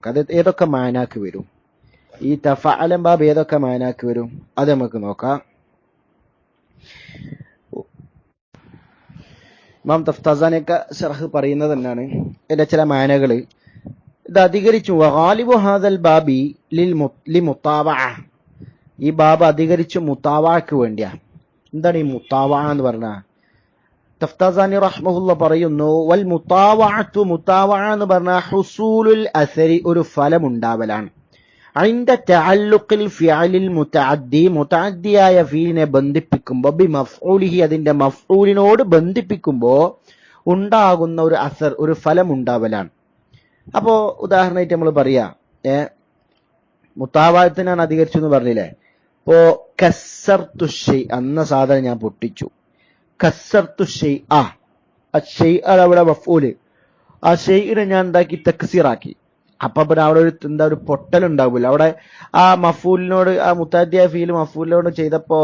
അത് ഏതൊക്കെ മാനാക്ക് വരും? ഈ തഫഅലൻ ബാബ് ഏതൊക്കെ മാനാക്ക് വരും അത് നമുക്ക് നോക്കാം. ഇമാം തഫ്താസാനിയൊക്കെ ശർഹ് പറയുന്നത് തന്നെയാണ് ഇതിന്റെ ചില മാനകള്. ഇത് അധികരിച്ചു വഗാലിബു ഹാദൽ ബാബി ലി മുത്താബഅ, ഈ ബാബ് അധികരിച്ചു മുത്താബഅക്ക് വേണ്ടിയാ. എന്താണ് ഈ മുത്താബഅ എന്ന് പറഞ്ഞാൽ? തഫ്താസാനി റഹ്മഹുല്ല പറയുന്നു, വൽ മുത്താബഅത്തു, മുത്താബഅ എന്ന് പറഞ്ഞാൽ ഹുസൂലുൽ അസരി, ഒരു ഫലം ഉണ്ടാവലാണ്. അതിന്റെ തഅല്ലുഖിൽ ഫിഅലിൽ മുതഅദ്ദി, മുതഅദ്ദിയായ ഫീലിനെ ബന്ധിപ്പിക്കുമ്പോൾ ബി മഫ്ഊലിഹി, അതിന്റെ മഫ്ഊലിനോട് ബന്ധിപ്പിക്കുമ്പോൾ ഉണ്ടാകുന്ന ഒരു അസർ, ഒരു ഫലം ഉണ്ടാവലാണ്. അപ്പോ ഉദാഹരണമായിട്ട് നമ്മൾ പറയാ, മുത്താബഅത്തിനാണ് അധികരിച്ചു എന്ന് പറഞ്ഞില്ലേ. ഇപ്പോ കസ്സർതു ഷൈ, അന്ന സാധനം ഞാൻ പൊട്ടിച്ചു. കസ്സർതു ഷൈ, ആ ഷൈ അവിടെ മഫ്ഊല്, ആ ഷൈഇനെ ഞാൻ എന്താക്കി? തക്സീറാക്കി. അപ്പൊ പിന്നെ അവിടെ ഒരു പൊട്ടൽ ഉണ്ടാവില്ല. അവിടെ ആ മഫൂലിനോട്, ആ മുത്താദ്ദിയായ ഫീൽ മഫൂലിനോട് ചെയ്തപ്പോ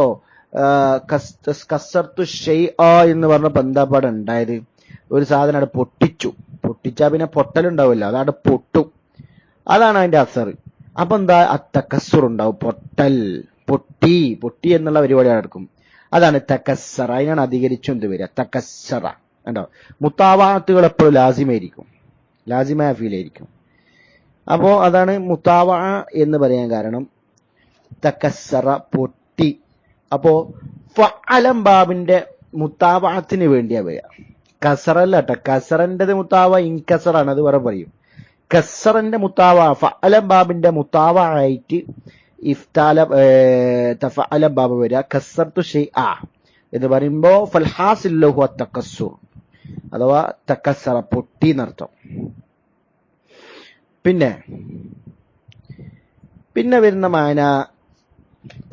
കസ്സർതു ഷൈഅ എന്ന് പറഞ്ഞപ്പോ എന്താ പാടെ ഉണ്ടായത്? ഒരു സാധനം അവിടെ പൊട്ടിച്ചു. പൊട്ടിച്ചാ പിന്നെ പൊട്ടൽ ഉണ്ടാവില്ല, അതവിടെ പൊട്ടും. അതാണ് അതിന്റെ അസർ. അപ്പൊ എന്താ? തക്കസ്സുർ ഉണ്ടാവും, പൊട്ടൽ, പൊട്ടി എന്നുള്ള പരിപാടി നടക്കും. അതാണ് തകസ്സറ. അതിനാണ് അധികരിച്ചു എന്ത് വരിക? തകസ്സറ. കണ്ടോ? മുത്താബഅത്തുകൾ എപ്പോഴും ലാസിമായിരിക്കും, ലാസിമായ ഫീലായിരിക്കും. അപ്പോ അതാണ് മുത്താബഅ എന്ന് പറയാൻ കാരണം. തകസ്സറ, പൊട്ടി. അപ്പോ ഫഅലൻ ബാബിന്റെ മുത്താബഅത്തിന് വേണ്ടിയാ വരിക. കസറല്ല കേട്ടോ, കസറന്റേത് മുത്താബഅ ഇൻകസറാണ്, അത് വേറെ പറയും. കസറന്റെ മുത്താബഅ ഫഅലൻ ബാബിന്റെ മുത്താബഅ ആയിട്ട് തഫഅലൻ ബാബ് വരിക. കസ്സർതു ഷൈഅ എന്ന് പറയുമ്പോ ഫൽഹാസിൽ ലഹു അത്തകസ്സുർ, അഥവാ തകസ്സറ, പൊട്ടി എന്നർത്ഥം. പിന്നെ വരുന്ന മാന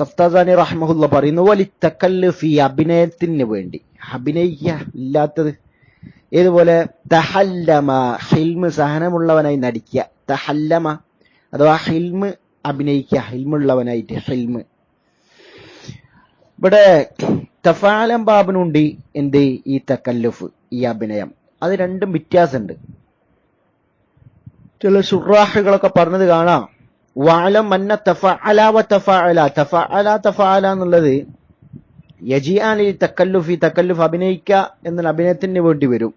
തഫ്താസാനി റഹ്മഹുല്ല പറയുന്നു, വലിത്തക്കല്ലുഫി, അഭിനയത്തിന് വേണ്ടി, അഭിനയിക്കുക ഇല്ലാത്തത്. ഏതുപോലെ തഹല്ലമ, ഹിൽമ്, സഹനമുള്ളവനായി നടിക്കുക. തഹല്ലമ അഥവാ ഹിൽമ്, അഭിനയിക്കുക, ഹിൽമുള്ളവനായിട്ട്, ഹിൽമ്. ഇവിടെ തഫഅലൻ ബാബിനുണ്ട് എന്ത്? ഈ തക്കല്ലുഫ്, ഈ അഭിനയം. അത് രണ്ടും വ്യത്യാസമുണ്ട്. ചില ശുറാഹുകളൊക്കെ പറഞ്ഞത് കാണാം, വഅലം അന്ന തഫഅല വ തഫഅല, തഫഅല എന്നുള്ളത് യജിഅൻ ലി തക്കല്ലുഫി, തക്കല്ലുഫ് അഭിനയിക്കുക എന്നുള്ള അഭിനയത്തിന് വേണ്ടി വരും.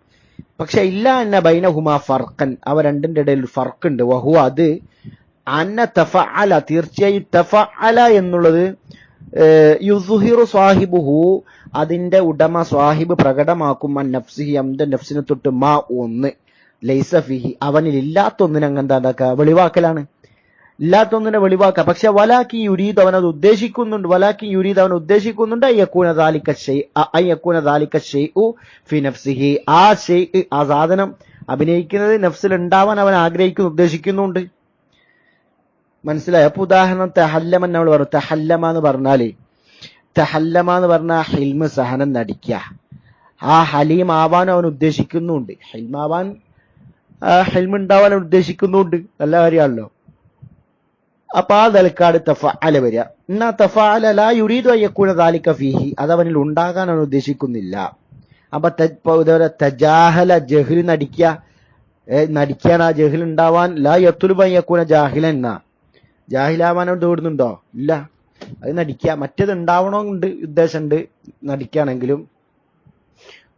പക്ഷെ ഇല്ല അന്ന ബൈനഹുമാ ഫർഖൻ, അവ രണ്ടിന്റെ ഇടയിൽ ഫർക്ക് ഉണ്ട്. വഹുവ, അത് അന്ന തഫഅല, തീർച്ചയായും തഫഅല എന്നുള്ളത് യുസ്ഹിറു സ്വാഹിബുഹു, അതിന്റെ ഉടമ സ്വാഹിബ് പ്രകടമാക്കും, അൻ നഫ്സിഹി, അവന്റെ നഫ്സിനെ തൊട്ട്, മാ ഒന്ന്, ലൈസ ഫിഹി, അവനിൽ ഇല്ലാത്ത ഒന്നിനെ എന്താ വെളിവാക്കലാണ്. ഇല്ലാത്ത ഒന്നിനെ വെളിവാക്കുക. പക്ഷെ വലാക്കി യുരീദ്, അവനത് ഉദ്ദേശിക്കുന്നുണ്ട്. വലാക്കി യുരീദ്, അവൻ ഉദ്ദേശിക്കുന്നുണ്ട് അയ്യകൂന ദാലിക ഷൈഉ ഫി നഫ്സിഹി, ആ ഷൈഅ്, ആ സാധനം അഭിനയിക്കുന്നത് നഫ്സിൽ ഉണ്ടാവാൻ അവൻ ആഗ്രഹിക്കുന്നു, ഉദ്ദേശിക്കുന്നുണ്ട്. മനസ്സിലായി? അപ്പൊ ഉദാഹരണം തഹല്ലമ നമ്മൾ പറഞ്ഞു. തഹല്ലമ എന്ന് പറഞ്ഞാൽ ഹിൽമ്, സഹനം നടിക്കുക. ആ ഹലീം ആവാൻ അവൻ ഉദ്ദേശിക്കുന്നുണ്ട്, ഹിൽമാവാൻ, ഹിൽമ് ഉണ്ടാവാൻ അവൻ ഉദ്ദേശിക്കുന്നുണ്ട്. നല്ല കാര്യമാണല്ലോ. അപ്പൊ ആ നിലക്കാട് തഫഅല വരിക. എന്നാ തഫഅല ലാ യുരീദു അയ്യകൂന ദാലിക ഫീഹി, അതവനിൽ ഉണ്ടാകാൻ അവൻ ഉദ്ദേശിക്കുന്നില്ല. അപ്പൊ ഇതേപോലെ തജാഹല, ജഹ്ൽ നടിക്കുക, നടിക്കാൻ, ആ ജഹ്ൽ ഉണ്ടാവാൻ, ലാ യത്ലുബു അയ്യകൂന ജാഹിലൻ, എന്നാ ജാഹിലാവാൻ അവൻ തേടുന്നുണ്ടോ? ഇല്ല, അത് നടിക്കുക. മറ്റേത് ഉണ്ടാവണമെന്നുണ്ട് ഉദ്ദേശമുണ്ട്, നടിക്കുകയാണെങ്കിലും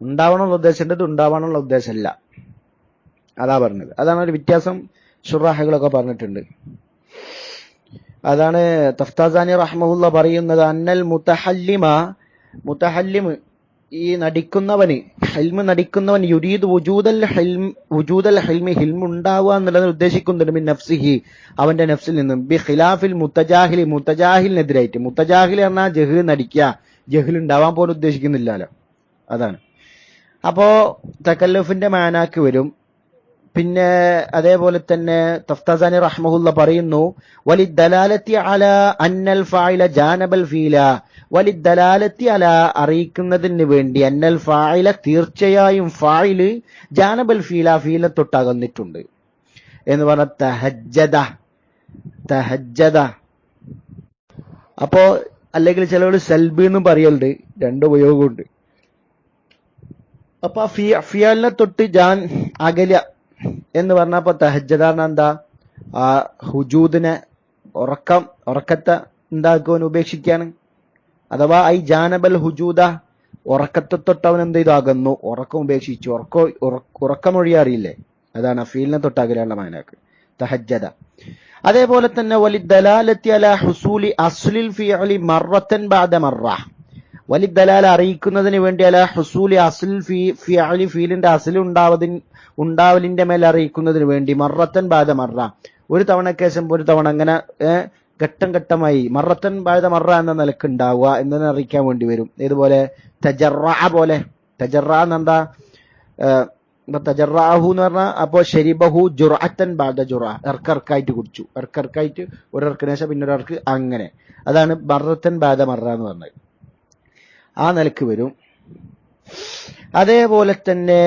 ഉണ്ടാവണമെന്നുള്ള ഉദ്ദേശമുണ്ട്, ഇത് ഉണ്ടാവണമെന്നുള്ള ഉദ്ദേശമല്ല. അതാ പറഞ്ഞത്. അതാണ് ഒരു വ്യത്യാസം ശുറാഹുകളൊക്കെ പറഞ്ഞിട്ടുണ്ട്. അതാണ് തഫ്താസാനി റഹ്മഹുല്ല പറയുന്നത്, അന്നൽ മുതഹല്ലിമ്, ഈ നടിക്കുന്നവന്, ഹിൽമ് നടിക്കുന്നവൻ, യുരീദ് വുജൂദൽ ഹിൽമി, ഹിൽമ് ഉണ്ടാവുക എന്നുള്ളത് ഉദ്ദേശിക്കുന്നുണ്ട്, മിൻ നഫ്സിഹി, അവന്റെ നഫ്സിൽ നിന്നും, ബി ഖിലാഫിൽ മുത്തജാഹിലി, മുത്തജാഹിലിനെതിരായിട്ട്. മുത്തജാഹിൽ പറഞ്ഞാൽ ജഹ്ൽ നടിക്കുക, ജഹ്ൽ ഉണ്ടാവാൻ പോലും ഉദ്ദേശിക്കുന്നില്ലല്ലോ, അതാണ്. അപ്പോ തകല്ലുഫിന്റെ മാനാക്ക് വരും. പിന്നെ അതേപോലെ തന്നെ തഫ്താസാനി റഹ്മഹുല്ല പറയുന്നു, വലിദ്ദലാലത്തി അലാ അന്നൽ ഫാഇല ജാനബൽ ഫീല, വലിദ്ദലാലത്തി അലാ, അറിയിക്കുന്നതിന് വേണ്ടി, അന്നൽ ഫാഇല, തീർച്ചയായും ഫാഇല്, ജാനബൽ ഫീല, ഫീലിനെ തൊട്ടകന്നിട്ടുണ്ട് എന്ന് പറഞ്ഞ തഹജ്ജദ. അപ്പോ അല്ലെങ്കിൽ ചിലവർ സൽബ് എന്നും പറയലുണ്ട്, രണ്ട് ഉപയോഗമുണ്ട്. അപ്പൊ ഫിയലിനെ തൊട്ട് ജാൻ അകല എന്ന് പറഞ്ഞപ്പോ തഹജ്ജദ എന്താ? ആ ഹുജൂദിനെ ഉറക്കത്തെ എന്താക്കുവാൻ ഉപേക്ഷിക്കുകയാണ്. അഥവാ ഐ ജാനബൽ ഹുജൂദ, ഉറക്കത്തെ തൊട്ടവൻ എന്ത് ചെയ്തു? അകന്നു, ഉറക്കം ഉപേക്ഷിച്ചു. ഉറക്കമൊഴിയാറിയില്ലേ? അതാണ് ഫീലിനെ തൊട്ടകലുള്ള മാനാക്ക് തഹജ്ജദ. അതേപോലെ തന്നെ വലിദ്ദലാലത്തി അലാ ഹുസൂലി അസ്ലിൽ ഫിഅലി മറത്തൻ ബഅദ മറ, വലിദ്ദലാല അറിയിക്കുന്നതിന് വേണ്ടി അലാ ഹുസൂലി അസ്ലിൽ ഫിഅലി ഫീലിന്റെ അസ്ൽ ഉണ്ടാവലിന്റെ മേൽ അറിയിക്കുന്നതിന് വേണ്ടി മറത്തൻ ബഅദ മറ, ഒരു തവണക്ക് ശേഷം ഒരു തവണ, അങ്ങനെ ഘട്ടം ഘട്ടമായി മറത്തൻ ബഅദ മറ എന്ന നിലക്ക് ഉണ്ടാവുക എന്നതിനെ അറിയിക്കാൻ വേണ്ടി വരും. ഇതുപോലെ തജറഅ പോലെ, തജറഅ എന്നെന്താ? തജറാഹു എന്ന് പറഞ്ഞാൽ അപ്പോ ശരിബഹു ജുർഅത്തൻ ബഅദ ജുർഅ, ഇറക്കായിട്ട് കുടിച്ചു, ഇറക്കായിട്ട് ഒരിറക്കിന് ശേഷം പിന്നെ ഒരിറക്ക്, അങ്ങനെ. അതാണ് മറത്തൻ ബഅദ മറ എന്ന് പറഞ്ഞത്. ആ നിലക്ക് വരും. അതേപോലെ തന്നെ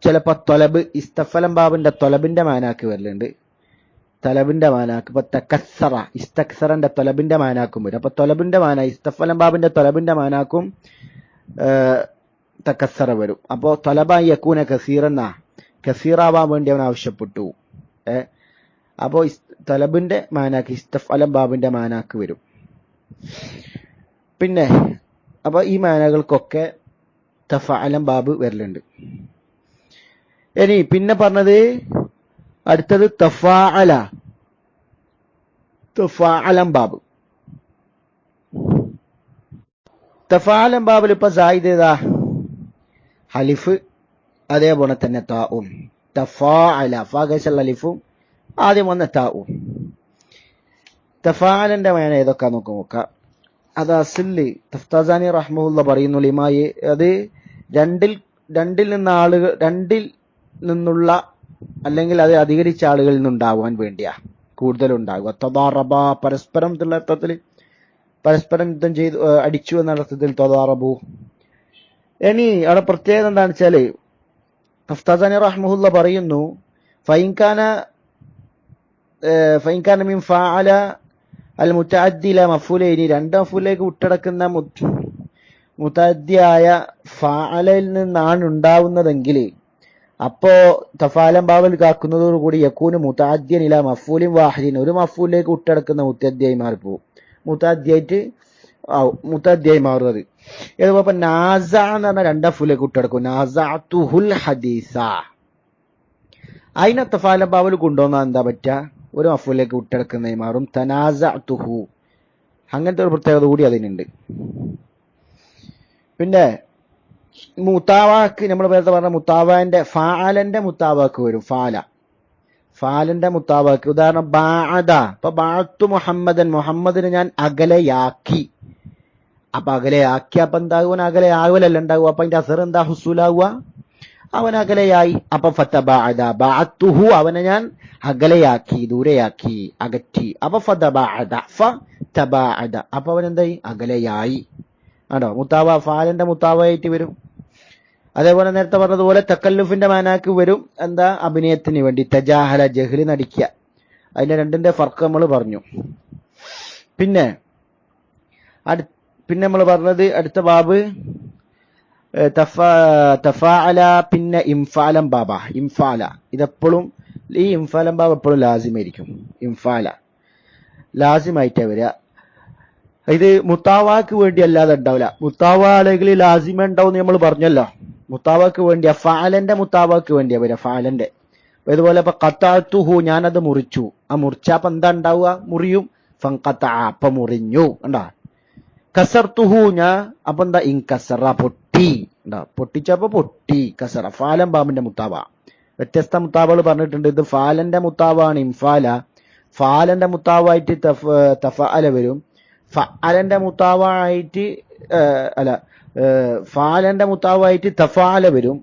ചിലപ്പോ തൊലബ്, ഇസ്തഫലം ബാബിന്റെ തൊലബിന്റെ മാനാക്ക് വരലുണ്ട്. തൊലബിന്റെ മാനാക്ക് ഇപ്പൊ തകസ്സറ, ഇസ്തക്സറന്റെ തൊലബിന്റെ മാനാക്കും വരും. അപ്പൊ തൊലബിന്റെ മാന, ഇസ്തഫലം ബാബിന്റെ തൊലബിന്റെ മാനാക്കും തകസ്സറ വരും. അപ്പോ തൊലബ യകൂന കസീറന്ന, കസീറാവാൻ വേണ്ടി അവൻ ആവശ്യപ്പെട്ടു. അപ്പോ തൊലബിന്റെ മാനാക്ക് ഇസ്തഫലം ബാബിന്റെ മാനാക്ക് വരും. പിന്നെ അപ്പൊ ഈ മാനകൾക്കൊക്കെ തഫഅലം ബാബ് വരലുണ്ട്. ഇനി പിന്നെ പറഞ്ഞത് അടുത്തത് തഫാഅലം ബാബ്. തഫാഅലം ബാബിൽ ഇപ്പൊ സായിദ് ഏതാ? ഹലിഫ്, അതേപോലെ തന്നെ താഉം. തഫാഅല, ഫാഗശൽ അലിഫും ആദ്യം വന്ന താഉം. തഫാഅലന്റെ മാന ഏതൊക്കെ നോക്കാം. അത് അസ്ലി തഫ്താസാനി റഹ്മഹുല്ല പറയുന്നു, ലിമായി, അത് രണ്ടിൽ നിന്നുള്ള അല്ലെങ്കിൽ അത് അധികരിച്ച ആളുകളിൽ നിന്നുണ്ടാവാൻ വേണ്ടിയാ കൂടുതലുണ്ടാകുക. തദാറബ, പരസ്പരം എന്നുള്ള അർത്ഥത്തിൽ, പരസ്പരം യുദ്ധം ചെയ്തു അടിച്ചു എന്ന അർത്ഥത്തിൽ തദാറബു. ഇനി അവിടെ പ്രത്യേകത എന്താണെന്ന് വെച്ചാല് തഫ്താസാനി റഹ്മഹുല്ല പറയുന്നു, ഫൈൻകാന മിൻ ഫഅല അൽ മുതഅദ്ദില മഫൂലൈനി, രണ്ട് മഫൂലിലേക്ക് വിട്ടടക്കുന്ന മുതഅദ്ദിയായ ഫഅലയിൽ നിന്നാണ് ഉണ്ടാവുന്നതെങ്കിൽ അപ്പോ തഫാലം ബാവൽ കാക്കുന്നതോടുകൂടി യകൂന് മുതഅദ്ദിയൻ ഇലാ മഫൂലിൻ വാഹിദിൻ, ഒരു മഫൂലിലേക്ക് വിട്ടടക്കുന്ന മുതഅദ്ദിയായി മാറിപ്പോവും. മുതഅദ്ദിയായി മാറുന്നത്. ഇതുപോലെ നാസ എന്ന് പറഞ്ഞാൽ രണ്ട് മഫൂലിലേക്ക് വിട്ടടക്കും. നാസഅതുഹുൽ ഹദീസ, അതിനെ തഫാലം ബാവൽ കൊണ്ടുവന്നാൽ എന്താ പറ്റുക? ഒരു മഫൂലിലേക്ക് വിട്ടെടുക്കുന്നതായി മാറും. തനാസഅതുഹു, അങ്ങനത്തെ ഒരു പ്രത്യേകത കൂടി അതിനുണ്ട്. പിന്നെ മുത്താവാക്ക്, നമ്മൾ നേരത്തെ പറഞ്ഞ മുത്താവാന്റെ ഫാലന്റെ മുത്താവാക്ക് വരും. ഫാലന്റെ മുത്താവാക്ക്, ഉദാഹരണം ബാഅദ, ഇപ്പൊ ബഅത്തു മുഹമ്മദൻ, മുഹമ്മദിനെ ഞാൻ അകലെയാക്കി. അപ്പൊ അകലെയാക്കി, അപ്പൊ എന്താകും? അകലെയാവലല്ല ഉണ്ടാവുക. അപ്പൊ അതിന്റെ അസർ എന്താ? ഹുസൂലാവുക. അവൻ അകലെയായി. അപ്പൊ ഫതബഅദ, ബഅത്തുഹു, അവനെ ഞാൻ അകലെയാക്കി, ദൂരെയാക്കി, അകറ്റി. അപ്പൊ ഫതബഅദ, ഫതബഅദ, അപ്പൊ അവൻ എന്തായി? അകലെയായി. ആണോ? മുത്താവ ഫാലിന്റെ മുത്താവായിട്ട് വരും. അതേപോലെ നേരത്തെ പറഞ്ഞതുപോലെ തക്കല്ലുഫിന്റെ മാനാക്ക് വരും. എന്താ? അഭിനയത്തിന് വേണ്ടി. തജാഹല, ജഹ്ലി നടിക്കുക. അതിന്റെ രണ്ടിന്റെ ഫർക്ക് നമ്മൾ പറഞ്ഞു. പിന്നെ നമ്മൾ പറഞ്ഞത് അടുത്ത ബാബ് തഫാഅല, പിന്നെ ഇംഫാലം ബാബ. ഇംഫാല ഇതെപ്പോഴും, ഈ ഇംഫാലം ബാബ് എപ്പോഴും ലാസിമായിരിക്കും. ഇംഫാല ലാസിമായിട്ടാ വരിക. ഇത് മുത്താവാക്ക് വേണ്ടി അല്ലാതെ ഉണ്ടാവില്ല. മുത്താവ അല്ലെങ്കിൽ ലാസിമ ഉണ്ടാവും നമ്മൾ പറഞ്ഞല്ലോ. മുത്താവാക്ക് വേണ്ടിയാ, ഫാലന്റെ മുത്താവാക്ക് വേണ്ടിയാ വരിക, ഫാലന്റെ. ഇതുപോലെ ഇപ്പൊ ഖതഅതുഹു, ഞാനത് മുറിച്ചു. ആ മുറിച്ച അപ്പൊ എന്താ ഉണ്ടാവുക? മുറിയും. ഫൻഖതഅ, അപ്പൊ മുറിഞ്ഞു. ഉണ്ടാ. കസർതുഹു, ഞാൻ അപ്പൊ എന്താ? ഇൻകസറ, പൊട്ടി. ഉണ്ടാ, പൊട്ടിച്ചപ്പോ പൊട്ടി. കസറ, ഫാലൻ ബാബിന്റെ മുത്താവ. വ്യത്യസ്ത മുത്താവകൾ പറഞ്ഞിട്ടുണ്ട്. ഇത് ഫാലന്റെ മുത്താവാണ് ഇംഫാല. ഫാലന്റെ മുത്താവായിട്ട് തഫഅല വരും. ഫഅലന്റെ മുത്താവായിട്ട് ഫാലന്റെ മുത്താവായിട്ട് തഫാല വരും.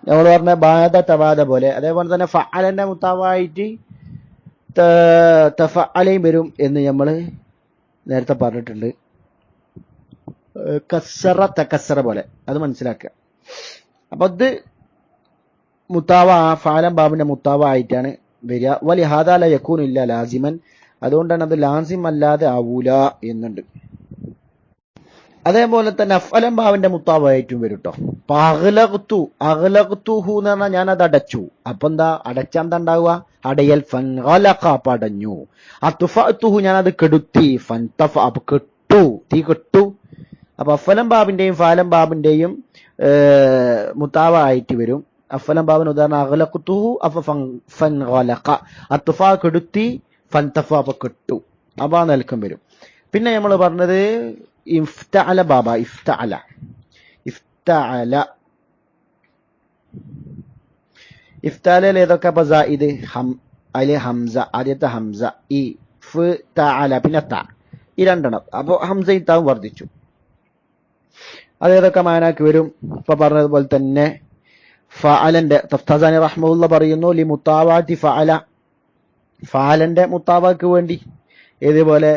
നമ്മൾ പറഞ്ഞ ബാധ തവാദ പോലെ. അതേപോലെ തന്നെ ഫഅലന്റെ മുത്താവായിട്ട് തഫഅലയും വരും എന്ന് നമ്മൾ നേരത്തെ പറഞ്ഞിട്ടുണ്ട്. കസ്സറ, തകസ്സറ പോലെ, അത് മനസ്സിലാക്കുക. അപ്പൊ ഇത് മുത്താവ, ഫാലം ബാബിന്റെ മുത്താവ ആയിട്ടാണ് വരിക. വലിഹാദാ ലാ യകൂനു ഇല്ലാ ലാസിമൻ, അതുകൊണ്ടാണ് അത് ലാസിം അല്ലാതെ ആവൂല എന്നുണ്ട്. അതേപോലെ തന്നെ അഫ്അലൻ ബാവിന്റെ മുത്താബായിട്ടും വരും കേട്ടോ. അഗ്ലഖ്തുഹു എന്ന് പറഞ്ഞാൽ ഞാൻ അത് അടച്ചു. അപ്പൊ എന്താ അടച്ചാ എന്താ ഉണ്ടാവുക? അടയൽ. ഫൻഗലഖ പടഞ്ഞു. അത്ഫഅതുഹു ഞാൻ അത് കെടുത്തി. ഫൻതഫ അപ്പൊ കെട്ടു, തീ കെട്ടു. അപ്പൊ അഫ്അലൻ ബാബിന്റെയും ഫഅലൻ ബാബിന്റെയും മുത്താബ ആയിട്ട് വരും. അഫ്അലൻ ബാബിന് ഉദാഹരണം അഗ്ലഖ്തുഹു അഫ ഫൻഗലഖ. അത്ഫ കെടുത്തി, ഫൻതഫ അപ്പൊ കെട്ടു. അപ്പൊ നൽക്കം വരും. പിന്നെ നമ്മൾ പറഞ്ഞത് ഇഫ്തഅല ബാബ. ഇഫ്തഅല ഇഫ്തഅലയിൽ ഏതൊക്കെ? അപ്പൊ സായിദ്, അതില് ഹംസ, ആദ്യത്തെ ഹംസ, ഇഫ്തഅല, പിന്നെ ത, ഈ രണ്ടെണ്ണം. അപ്പൊ ഹംസയും താവും വർദ്ധിച്ചു. അതേതൊക്കെ മാനാക്ക് വരും? ഇപ്പൊ പറഞ്ഞതുപോലെ തന്നെ ഫഅലന്റെ തഫ്താസാനി റഹ്മഹുല്ല പറയുന്നു ലി മുത്താബഅത്തി ഫഅല, ഫഅലന്റെ മുത്താബക്ക് വേണ്ടി. ഏതുപോലെ?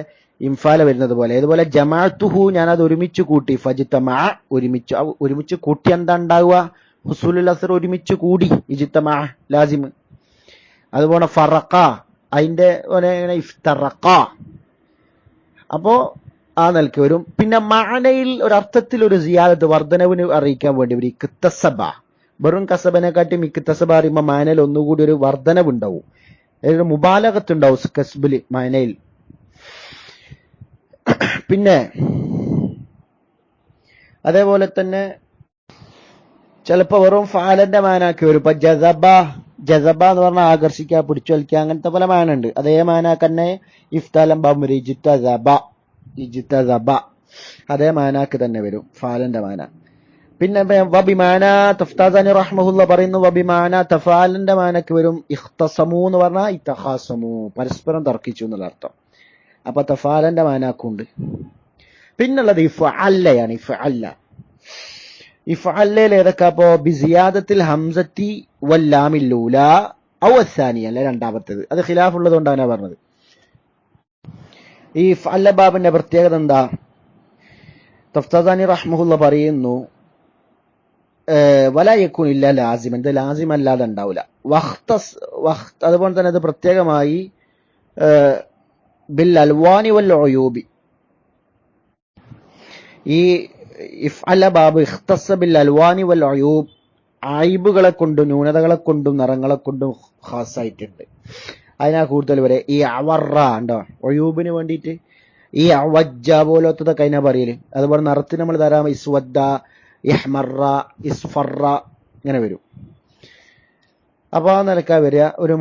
ഇംഫാല വരുന്നത് പോലെ. ഏതുപോലെ? ജമാഅത്തുഹു ഞാൻ അത് ഒരുമിച്ച് കൂട്ടി. ഫജ്തമഅ ഒരുമിച്ച് കൂട്ടി എന്താ ഉണ്ടാവുക? ഹുസൂലുൽ അസ്ർ ഒരുമിച്ച് കൂടി. ഇജ്തമഅ ലാസിം. അതുപോലെ ഫറഖ അതിന്റെ ഇഫ്തറഖ. അപ്പോ ആ നിലയ്ക്ക് വരും. പിന്നെ മഅനയിൽ ഒരർത്ഥത്തിൽ ഒരു സിയാദത്ത് വർധനവിന് അറിയിക്കാൻ വേണ്ടി ഒരു ഇക്തസബ, വെറും കസബനെക്കാട്ടും ഇക്തസബ അറിയുമ്പോൾ മഅനയിൽ ഒന്നുകൂടി ഒരു വർധനവ് ഉണ്ടാവും, ഒരു മുബാലഗത്ത് ഉണ്ടാവും കസ്ബില് മഅനയിൽ. പിന്നെ അതേപോലെ തന്നെ ചിലപ്പോ വെറും ഫഅലന്റെ മാനാക്കി വരും. ഇപ്പൊ ജസബ എന്ന് പറഞ്ഞാൽ ആകർഷിക്കുക, പിടിച്ചു വലിക്കുക, അങ്ങനത്തെ പല മാന ഉണ്ട്. അതേ മാനാക്ക് തന്നെ ഇഫ്താലം ബാബ് വരും. ഇജ്തസബ അതേ മാനാക്ക് തന്നെ വരും ഫഅലന്റെ മാന. പിന്നെ വബിമാന തഫ്താസാനി റഹ്മഹുല്ല പറയുന്നു വബിമാന തഫാലിന്റെ മാനക്ക് വരും ഇഖ്തസമു എന്ന് പറഞ്ഞാൽ ഇത്തഖാസമു, പരസ്പരം തർക്കിച്ചു എന്നുള്ള അർത്ഥം. അപ്പൊ തഫാലന്റെ മാനാക്കുണ്ട്. പിന്നുള്ളത് ഇഫ്അല്ലയാണ്. ഇഫ്അല്ലയിൽ ഏതൊക്കെ? അപ്പോ ബിസിയാദത്തിൽ ഹംസത്തി വല്ലാമിൽ ലൂല ഔ അസ്സാനിയ, അല്ലെ രണ്ടാമത്തേത്. അത് ഖിലാഫ് ഉള്ളത് കൊണ്ടാണ് പറഞ്ഞത്. ഈ ഇഫ്അല്ല ബാബിന്റെ പ്രത്യേകത എന്താ? തഫ്താസാനി റഹ്മഹുല്ല പറയുന്നു വലാ യകൂൻ ഇല്ല ലാസിം, എന്ത് ലാസിം അല്ലാതെ ഉണ്ടാവില്ല. അതുപോലെ തന്നെ അത് പ്രത്യേകമായി ബിൽ അൽവാനി വൽ ഉയൂബി, ഈ ഇഫ്അല ബാബ് ഇഖ്തസ ബിൽ അൽവാനി വൽ ഉയൂബ്, ആയിബുകളെ കൊണ്ടും ന്യൂനതകളെ കൊണ്ടും നിറങ്ങളെ കൊണ്ടും ഖാസായിട്ടുണ്ട്. അതിനാ കൂടുതൽ വരെ. ഈ അവറ ഉണ്ടോ ഒയൂബിന് വേണ്ടിയിട്ട്, ഈ അവജ്ജ പോലത്തതൊക്കെ അതിനാ പറയല്. അതുപോലെ നിറത്തിന് നമ്മൾ തരാം ഇസ്വദ്ദ, ഇഹ്മറ, ഇസ്ഫറ, ഇങ്ങനെ വരും. അപ്പൊ ആ നിലക്കാ വരിക. ഒരു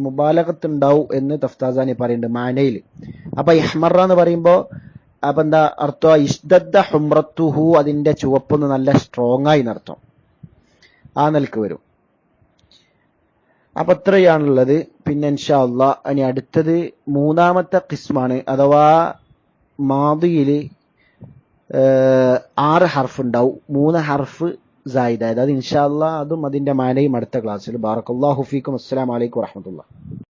മുബാലഗത്തുണ്ടാവും എന്ന് തഫ്താസാനി പറയുന്നുണ്ട് മാനയിൽ. അപ്പൊ ഇഹ്മറ എന്ന് പറയുമ്പോ അപ്പൊ എന്താ അർത്ഥം? ഇഷ്ദദ്ദ ഹുംറത്തുഹു, അതിന്റെ ചുവപ്പൊന്ന് നല്ല സ്ട്രോങ് ആയി എന്നർത്ഥം. ആ നിലക്ക് വരും. അപ്പൊ ഇത്രയാണുള്ളത്. പിന്നെ ഇൻഷാ അല്ലാഹ് ഇനി അടുത്തത് മൂന്നാമത്തെ ഖിസ്മാണ്. അഥവാ മാദിയില് 6 ഹർഫ് ഉണ്ടാവും, 3 ഹർഫ് സായിദ്. അതായത് ഇൻഷാ അല്ലാഹ് അതും അതിന്റെ മാനയും അടുത്ത ക്ലാസ്സിൽ. ബാറക്കല്ലാഹു ഫീക്കും. അസ്സലാമു അലൈക്കും വറഹ്മത്തുള്ളാഹി.